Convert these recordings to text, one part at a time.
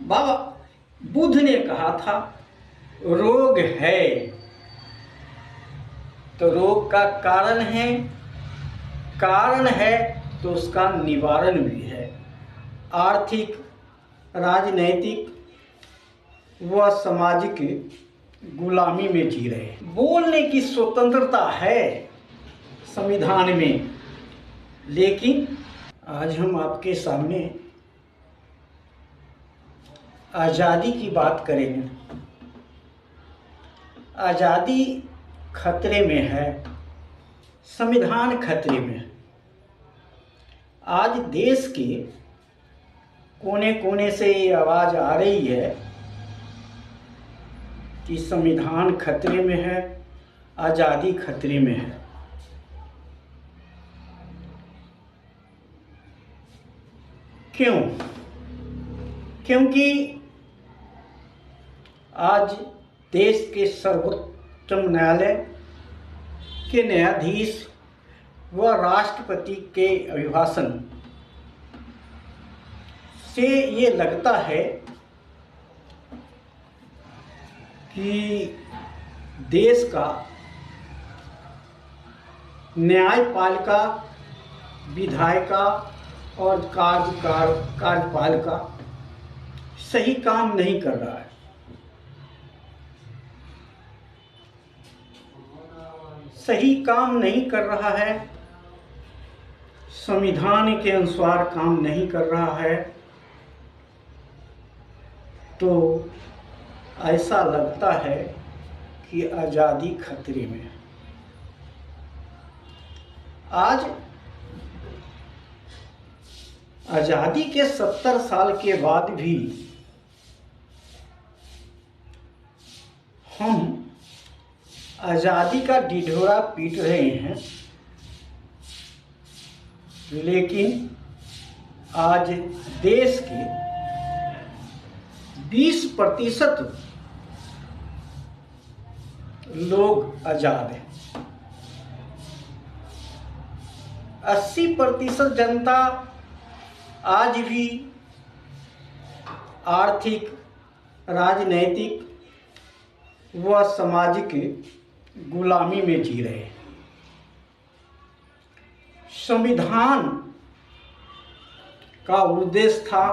बाबा बुद्ध ने कहा था रोग है तो रोग का कारण है तो उसका निवारण भी है। आर्थिक, राजनैतिक व सामाजिक गुलामी में जी रहे। बोलने की स्वतंत्रता है संविधान में, लेकिन आज हम आपके सामने आज़ादी की बात करेंगे। आज़ादी खतरे में है, संविधान खतरे में है। आज देश के कोने कोने से ये आवाज़ आ रही है कि संविधान खतरे में है, आज़ादी खतरे में है। क्यों? क्योंकि आज देश के सर्वोच्चतम न्यायालय के न्यायाधीश व राष्ट्रपति के अभिभाषण से ये लगता है कि देश का न्यायपालिका, विधायिका और कार्यपालिका सही काम नहीं कर रहा है। सही काम नहीं कर रहा है, संविधान के अनुसार काम नहीं कर रहा है, तो ऐसा लगता है कि आज़ादी खतरे में है। आज आज़ादी के 70 साल के बाद भी हम आज़ादी का ढिढोरा पीट रहे हैं, लेकिन आज देश के 20% लोग आज़ाद हैं। 80% जनता आज भी आर्थिक, राजनैतिक व सामाजिक गुलामी में जी रहे हैं। संविधान का उद्देश्य था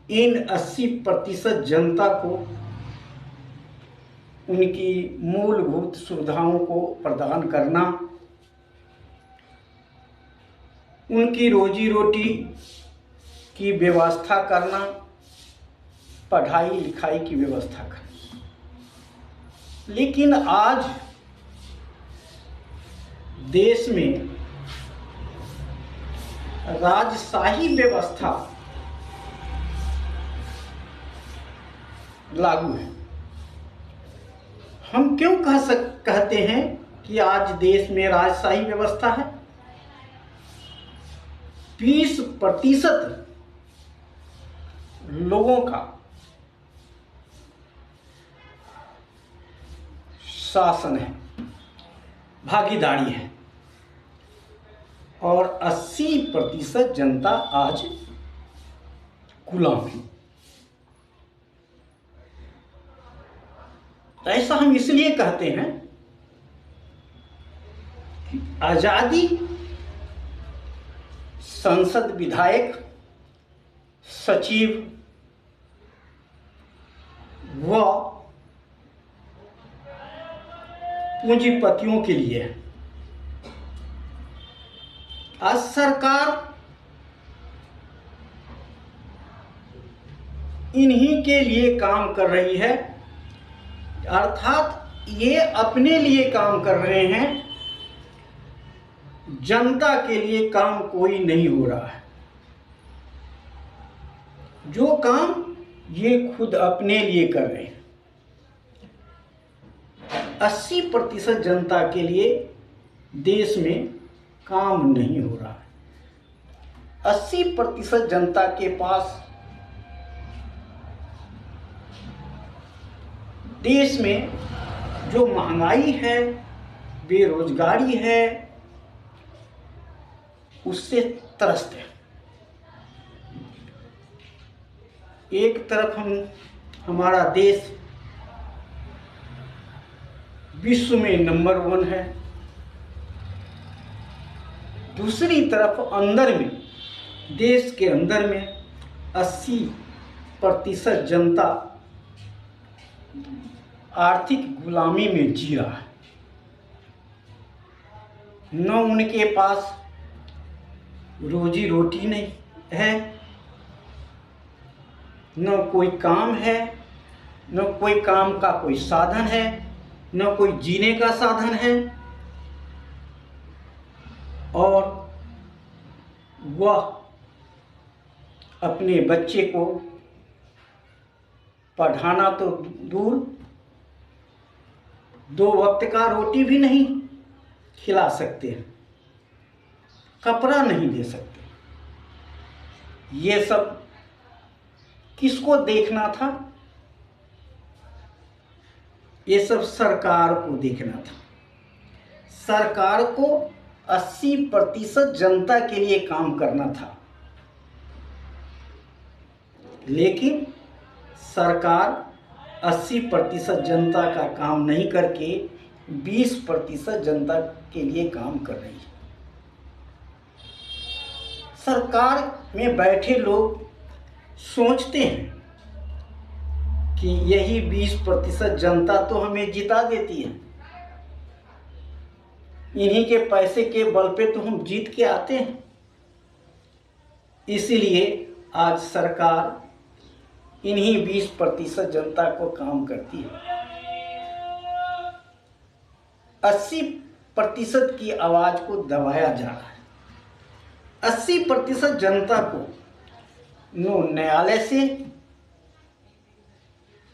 इन 80% जनता को उनकी मूलभूत सुविधाओं को प्रदान करना, उनकी रोजी रोटी की व्यवस्था करना, पढ़ाई लिखाई की व्यवस्था करना। लेकिन आज देश में राजशाही व्यवस्था लागू है। हम क्यों कहते हैं कि आज देश में राजशाही व्यवस्था है? 20% लोगों का शासन है, भागीदारी है, और 80% जनता आज गुलाम है। ऐसा हम इसलिए कहते हैं कि आज़ादी संसद, विधायक, सचिव व पूंजीपतियों के लिए है। आज सरकार इन्हीं के लिए काम कर रही है, अर्थात ये अपने लिए काम कर रहे हैं, जनता के लिए काम कोई नहीं हो रहा है। जो काम ये खुद अपने लिए कर रहे हैं। 80% जनता के लिए देश में काम नहीं हो रहा है। 80% जनता के पास देश में जो महंगाई है, बेरोजगारी है, उससे त्रस्त है। एक तरफ हमारा देश विश्व में नंबर 1 है, दूसरी तरफ अंदर में, देश के अंदर में 80% जनता आर्थिक गुलामी में जी रहा है। न उनके पास रोजी रोटी नहीं है, न कोई काम है, न कोई काम का कोई साधन है, न कोई जीने का साधन है, और वह अपने बच्चे को पढ़ाना तो दूर, 2 वक्त का रोटी भी नहीं खिला सकते हैं, कपड़ा नहीं दे सकते। ये सब किसको देखना था? ये सब सरकार को देखना था। सरकार को 80% जनता के लिए काम करना था, लेकिन सरकार 80% जनता का काम नहीं करके 20% जनता के लिए काम कर रही है। सरकार में बैठे लोग सोचते हैं कि यही 20% जनता तो हमें जिता देती है, इन्हीं के पैसे के बल पे तो हम जीत के आते हैं। इसलिए आज सरकार इन्हीं 20% जनता को काम करती है। 80% की आवाज को दबाया जा रहा है। 80% जनता को नो न्यायालय से,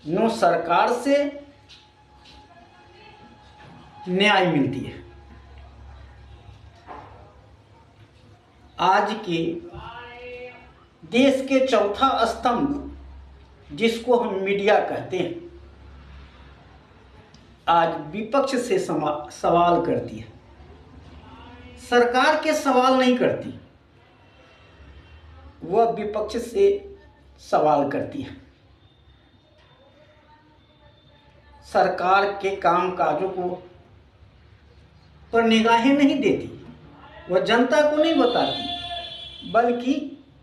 नो सरकार से न्याय मिलती है। आज के देश के चौथा स्तंभ जिसको हम मीडिया कहते हैं, आज विपक्ष से सवाल करती है, सरकार के सवाल नहीं करती, वह विपक्ष से सवाल करती है। सरकार के कामकाजों को पर निगाहें नहीं देती, वह जनता को नहीं बताती, बल्कि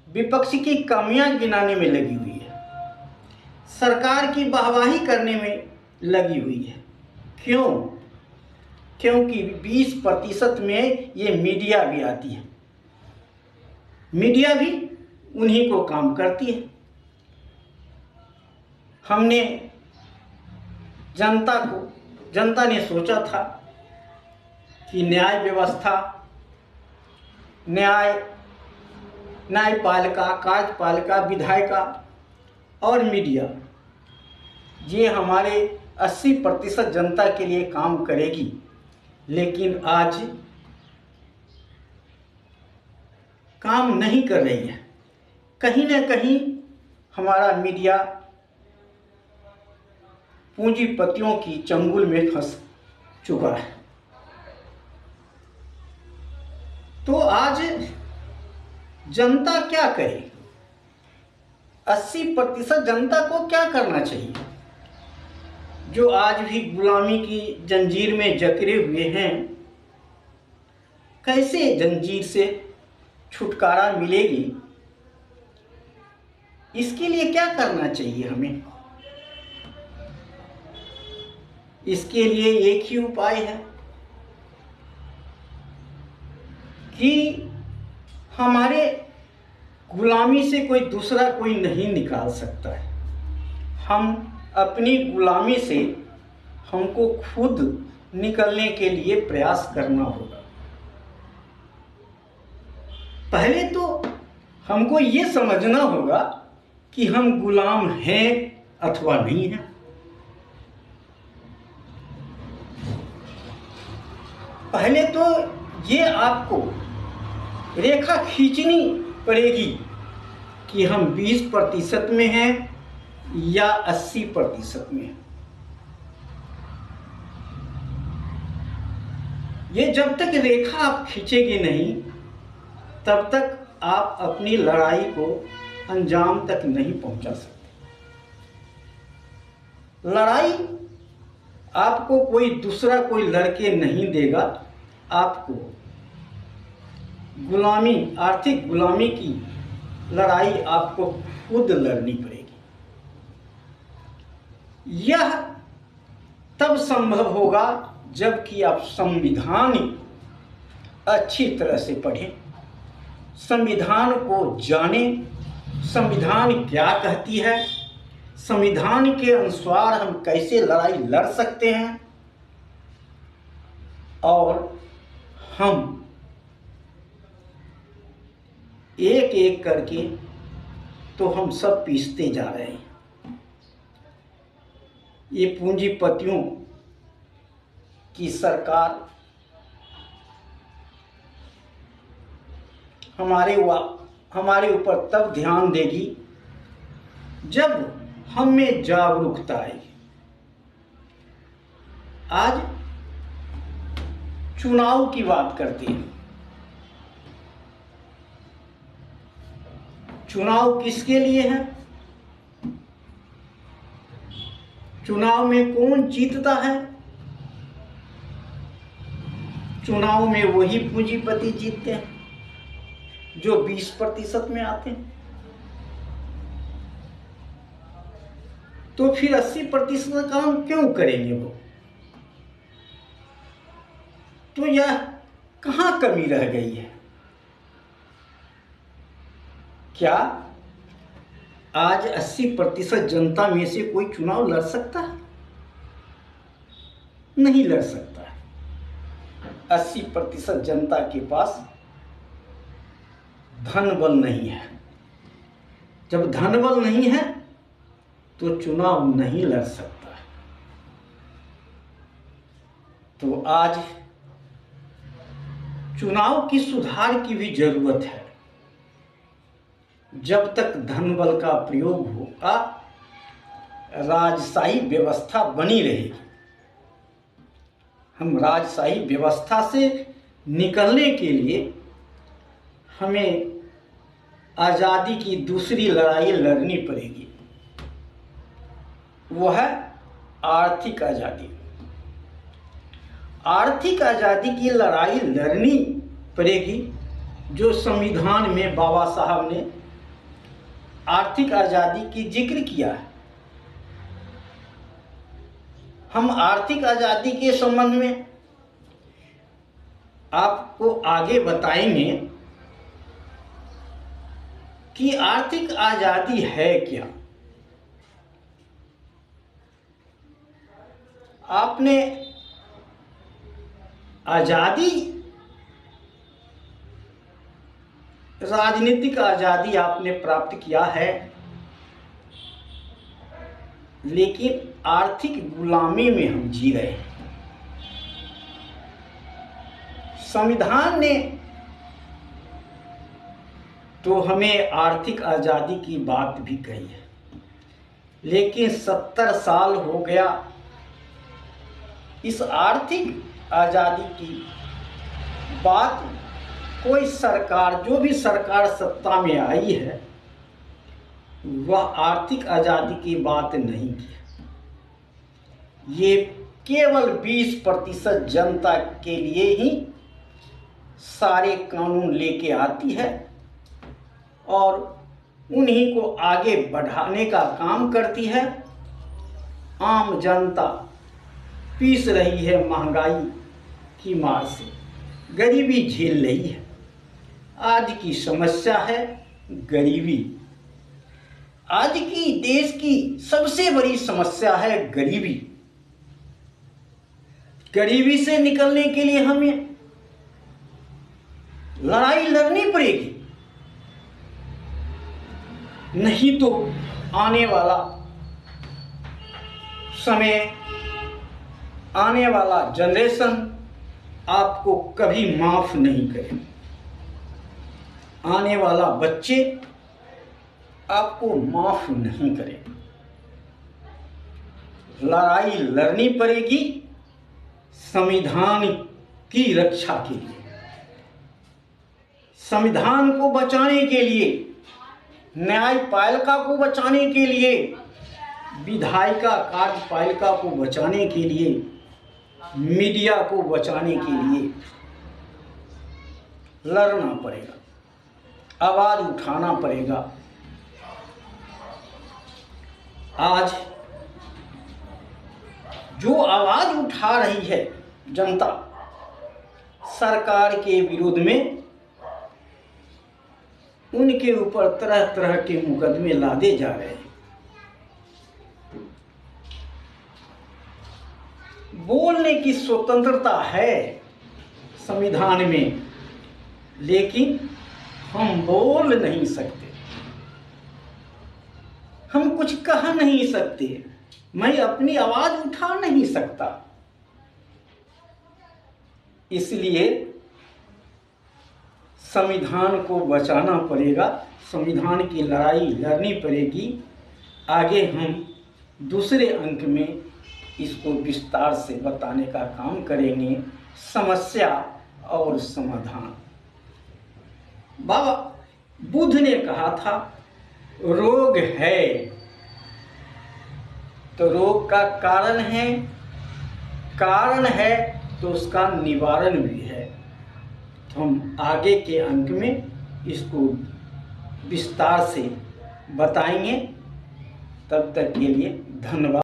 विपक्ष की कमियां गिनाने में लगी हुई है, सरकार की वाहवाही करने में लगी हुई है। क्यों? क्योंकि 20% में ये मीडिया भी आती है, मीडिया भी उन्हीं को काम करती है। हमने जनता ने सोचा था कि न्याय व्यवस्था, न्यायपालिका, कार्यपालिका, विधायिका और मीडिया, ये हमारे 80% जनता के लिए काम करेगी। लेकिन आज काम नहीं कर रही है। कहीं न कहीं हमारा मीडिया पूंजीपतियों की चंगुल में फंस चुका है। तो आज जनता क्या करे? 80% जनता को क्या करना चाहिए? जो आज भी गुलामी की जंजीर में जकड़े हुए हैं, कैसे जंजीर से छुटकारा मिलेगी? इसके लिए क्या करना चाहिए हमें? इसके लिए एक ही उपाय है कि हमारे गुलामी से कोई दूसरा कोई नहीं निकाल सकता है। हम अपनी गुलामी से हमको खुद निकलने के लिए प्रयास करना होगा। पहले तो हमको ये समझना होगा कि हम गुलाम हैं अथवा नहीं हैं। पहले तो ये आपको रेखा खींचनी पड़ेगी कि हम 20% में हैं या 80% में हैं। ये जब तक रेखा आप खींचेंगे नहीं, तब तक आप अपनी लड़ाई को अंजाम तक नहीं पहुंचा सकते। लड़ाई आपको कोई दूसरा कोई लड़के नहीं देगा, आपको गुलामी, आर्थिक गुलामी की लड़ाई आपको खुद लड़नी पड़ेगी। यह तब संभव होगा जबकि आप संविधान अच्छी तरह से पढ़ें, संविधान को जानें, संविधान क्या कहती है, संविधान के अनुसार हम कैसे लड़ाई लड़ सकते हैं, और हम एक एक करके तो हम सब पीसते जा रहे हैं। ये पूंजीपतियों की सरकार हमारे ऊपर तब ध्यान देगी जब हम में जागरूकता आएगी। आज चुनाव की बात करते हैं। चुनाव किसके लिए है? चुनाव में कौन जीतता है? चुनाव में वही पूंजीपति जीतते हैं जो 20% में आते हैं। तो फिर 80% का काम क्यों करेंगे वो? तो यह कहाँ कमी रह गई है? क्या आज 80% जनता में से कोई चुनाव लड़ सकता है? नहीं लड़ सकता है। 80% जनता के पास धन बल नहीं है। जब धन बल नहीं है तो चुनाव नहीं लड़ सकता है। तो आज चुनाव की सुधार की भी जरूरत है। जब तक धन बल का प्रयोग होगा, राजशाही व्यवस्था बनी रहेगी। हम राजशाही व्यवस्था से निकलने के लिए हमें आज़ादी की दूसरी लड़ाई लड़नी पड़ेगी। वो है आर्थिक आज़ादी। आर्थिक आज़ादी की लड़ाई लड़नी पड़ेगी, जो संविधान में बाबा साहब ने आर्थिक आज़ादी की जिक्र किया है। हम आर्थिक आज़ादी के संबंध में आपको आगे बताएंगे कि आर्थिक आज़ादी है क्या। आपने आज़ादी, राजनीतिक आज़ादी आपने प्राप्त किया है, लेकिन आर्थिक गुलामी में हम जी रहे हैं। संविधान ने तो हमें आर्थिक आज़ादी की बात भी कही है, लेकिन 70 साल हो गया इस आर्थिक आज़ादी की बात कोई सरकार, जो भी सरकार सत्ता में आई है, वह आर्थिक आज़ादी की बात नहीं की। ये केवल 20% जनता के लिए ही सारे कानून लेके आती है और उन्हीं को आगे बढ़ाने का काम करती है। आम जनता पीस रही है महंगाई की मार से, गरीबी झेल रही है। आज की समस्या है गरीबी। आज की देश की सबसे बड़ी समस्या है गरीबी। गरीबी से निकलने के लिए हमें लड़ाई लड़नी पड़ेगी, नहीं तो आने वाला समय, आने वाला जनरेशन आपको कभी माफ नहीं करेगा। आने वाला बच्चे आपको माफ नहीं करेगा। लड़ाई लड़नी पड़ेगी संविधान की रक्षा के लिए, संविधान को बचाने के लिए, न्यायपालिका को बचाने के लिए, विधायिका कार्यपालिका को बचाने के लिए, मीडिया को बचाने के लिए लड़ना पड़ेगा, आवाज़ उठाना पड़ेगा। आज जो आवाज़ उठा रही है जनता सरकार के विरोध में, उनके ऊपर तरह तरह के मुकदमे लादे जा रहे हैं। बोलने की स्वतंत्रता है संविधान में, लेकिन हम बोल नहीं सकते, हम कुछ कह नहीं सकते, मैं अपनी आवाज उठा नहीं सकता। इसलिए संविधान को बचाना पड़ेगा, संविधान की लड़ाई लड़नी पड़ेगी। आगे हम दूसरे अंक में इसको विस्तार से बताने का काम करेंगे, समस्या और समाधान। बाबा बुद्ध ने कहा था रोग है तो रोग का कारण है तो उसका निवारण भी है। तो हम आगे के अंक में इसको विस्तार से बताएंगे। तब तक के लिए धन्यवाद।